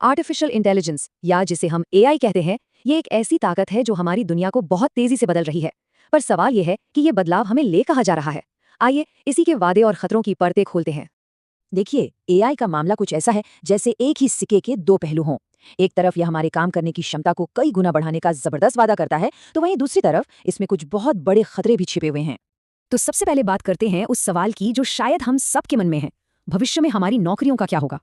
Artificial intelligence या जिसे हम एआई कहते हैं, ये एक ऐसी ताकत है जो हमारी दुनिया को बहुत तेजी से बदल रही है। पर सवाल ये है कि ये बदलाव हमें ले कहाँ जा रहा है। आइए इसी के वादे और खतरों की परतें खोलते हैं। देखिए, एआई का मामला कुछ ऐसा है जैसे एक ही सिक्के के दो पहलू हों। एक तरफ यह हमारे काम करने की क्षमता को कई गुना बढ़ाने का जबरदस्त वादा करता है, तो वहीं दूसरी तरफ इसमें कुछ बहुत बड़े खतरे भी छिपे हुए हैं। तो सबसे पहले बात करते हैं उस सवाल की जो शायद हम सबके मन में है। भविष्य में हमारी नौकरियों का क्या होगा?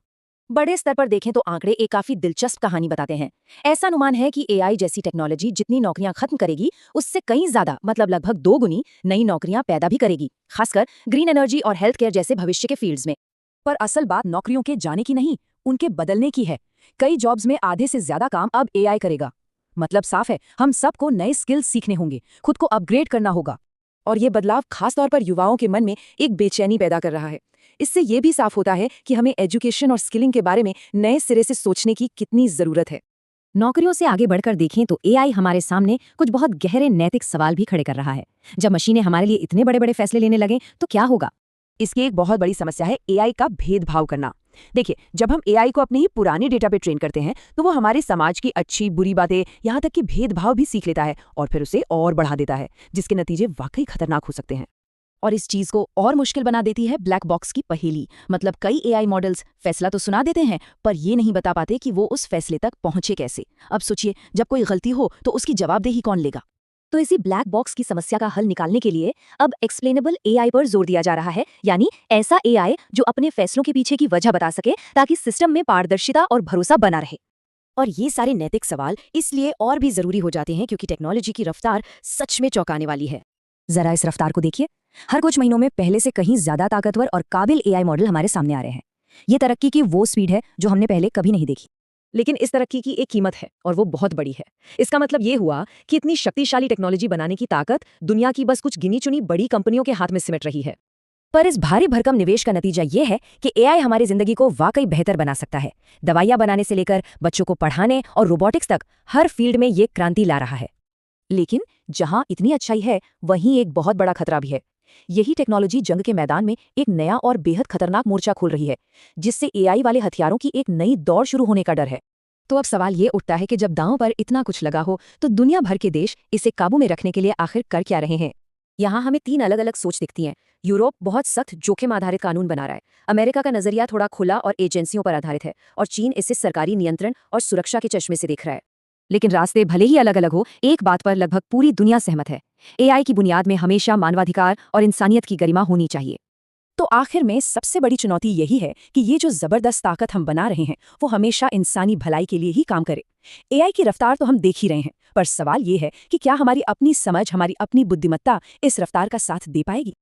बड़े स्तर पर देखें तो आंकड़े एक काफी दिलचस्प कहानी बताते हैं। ऐसा अनुमान है कि एआई जैसी टेक्नोलॉजी जितनी नौकरियां खत्म करेगी, उससे कई ज्यादा मतलब लगभग 2 गुनी नई नौकरियां पैदा भी करेगी, खासकर ग्रीन एनर्जी और हेल्थ केयर जैसे भविष्य के फील्ड्स में। पर असल बात नौकरियों के जाने की नहीं, उनके बदलने की है। कई जॉब्स में आधे से ज्यादा काम अब एआई करेगा। मतलब साफ है, हम सबको नए स्किल्स सीखने होंगे, खुद को अपग्रेड करना होगा। और ये बदलाव खासतौर पर युवाओं के मन में एक बेचैनी पैदा कर रहा है। इससे ये भी साफ होता है कि हमें एजुकेशन और स्किलिंग के बारे में नए सिरे से सोचने की कितनी जरूरत है। नौकरियों से आगे बढ़कर देखें तो एआई हमारे सामने कुछ बहुत गहरे नैतिक सवाल भी खड़े कर रहा है। जब मशीनें हमारे लिए इतने बड़े बड़े फैसले लेने लगें तो क्या होगा? इसकी एक बहुत बड़ी समस्या है एआई का भेदभाव करना। देखिए, जब हम एआई को अपने ही पुराने डेटा पे ट्रेन करते हैं तो वो हमारे समाज की अच्छी बुरी बातें, यहाँ तक कि भेदभाव भी सीख लेता है और फिर उसे और बढ़ा देता है, जिसके नतीजे वाकई खतरनाक हो सकते हैं। और इस चीज को और मुश्किल बना देती है ब्लैक बॉक्स की पहेली। मतलब कई एआई मॉडल्स फैसला तो सुना देते हैं, पर ये नहीं बता पाते कि वो उस फैसले तक पहुंचे कैसे। अब सोचिए, जब कोई गलती हो तो उसकी जवाबदेही कौन लेगा? तो इसी ब्लैक बॉक्स की समस्या का हल निकालने के लिए अब एक्सप्लेनेबल एआई पर जोर दिया जा रहा है, यानी ऐसा एआई जो अपने फैसलों के पीछे की वजह बता सके ताकि सिस्टम में पारदर्शिता और भरोसा बना रहे। और ये सारे नैतिक सवाल इसलिए और भी जरूरी हो जाते हैं क्योंकि टेक्नोलॉजी की रफ्तार सच में चौंकाने वाली है। जरा इस रफ्तार को देखिए। हर कुछ महीनों में पहले से कहीं ज्यादा ताकतवर और काबिल एआई मॉडल हमारे सामने आ रहे हैं। ये तरक्की की वो स्पीड है जो हमने पहले कभी नहीं देखी। लेकिन इस तरक्की की एक कीमत है और वो बहुत बड़ी है। इसका मतलब ये हुआ कि इतनी शक्तिशाली टेक्नोलॉजी बनाने की ताकत दुनिया की बस कुछ गिनी चुनी बड़ी कंपनियों के हाथ में सिमट रही है। पर इस भारी भरकम निवेश का नतीजा ये है कि एआई हमारी जिंदगी को वाकई बेहतर बना सकता है। दवाइयां बनाने से लेकर बच्चों को पढ़ाने और रोबोटिक्स तक हर फील्ड में ये क्रांति ला रहा है। लेकिन जहां इतनी अच्छाई है, वहीं एक बहुत बड़ा खतरा भी है। यही टेक्नोलॉजी जंग के मैदान में एक नया और बेहद खतरनाक मोर्चा खोल रही है, जिससे एआई वाले हथियारों की एक नई दौड़ शुरू होने का डर है। तो अब सवाल ये उठता है कि जब दांव पर इतना कुछ लगा हो तो दुनिया भर के देश इसे काबू में रखने के लिए आखिर कर क्या रहे हैं? यहाँ हमें 3 अलग अलग सोच दिखती हैं। यूरोप बहुत सख्त जोखिम आधारित कानून बना रहा है। अमेरिका का नजरिया थोड़ा खुला और एजेंसियों पर आधारित है, और चीन इसे सरकारी नियंत्रण और सुरक्षा के चश्मे से देख रहा है। लेकिन रास्ते भले ही अलग अलग हो, एक बात पर लगभग पूरी दुनिया सहमत है। एआई की बुनियाद में हमेशा मानवाधिकार और इंसानियत की गरिमा होनी चाहिए। तो आखिर में सबसे बड़ी चुनौती यही है कि ये जो जबरदस्त ताकत हम बना रहे हैं वो हमेशा इंसानी भलाई के लिए ही काम करे। एआई की रफ्तार तो हम देख ही रहे हैं, पर सवाल ये है कि क्या हमारी अपनी समझ, हमारी अपनी बुद्धिमत्ता इस रफ्तार का साथ दे पाएगी?